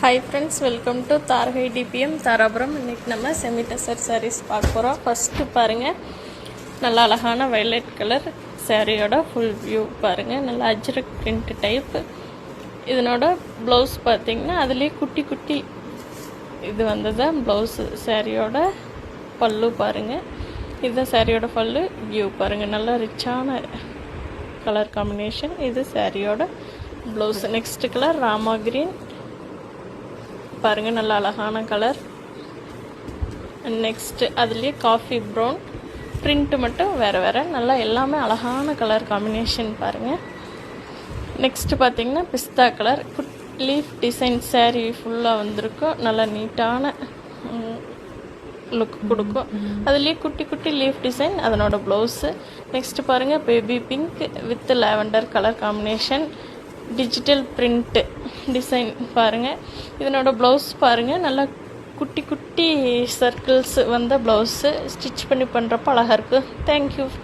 Hi friends, welcome to Tharagai டிபிஎம் தாராபுரம். இன்றைக்கி நம்ம செமி டசர் சாரீஸ் பார்க்க போகிறோம். ஃபஸ்ட்டு பாருங்கள், நல்லா அழகான வயலட் கலர் சாரியோட ஃபுல் வியூ பாருங்கள். நல்லா அஜ்ரக் பிரிண்ட் டைப். இதனோட ப்ளவுஸ் பார்த்திங்கன்னா அதுலேயே குட்டி குட்டி இது வந்ததான் ப்ளவுஸு. சாரியோட பல்லு பாருங்கள், இதுதான் சாரியோட பல்லு. வியூ பாருங்கள், நல்லா ரிச்சான கலர் காம்பினேஷன். இது சாரியோட blouse. Next colour Rama green பாருங்கள், நல்ல அழகான கலர். நெக்ஸ்ட்டு அதுலேயே காஃபி ப்ரௌன், பிரிண்ட்டு மட்டும் வேறு வேறு, நல்லா எல்லாமே அழகான கலர் காம்பினேஷன் பாருங்கள். நெக்ஸ்ட்டு பார்த்திங்கன்னா பிஸ்தா கலர் லீஃப் டிசைன் சாரீ ஃபுல்லாக வந்திருக்கும். நல்லா நீட்டான லுக் கொடுக்கும். அதுலேயே குட்டி குட்டி லீஃப் டிசைன், அதனோட ப்ளவுஸு. நெக்ஸ்ட்டு பாருங்கள், baby pink with lavender colour combination, digital print design பாருங்கள். இதனோட ப்ளவுஸ் பாருங்கள், நல்லா குட்டி குட்டி சர்க்கிள்ஸ் வந்த ப்ளவுஸு. ஸ்டிச் பண்ணி பண்ணுறப்போ அழகாக இருக்குது. தேங்க்யூ.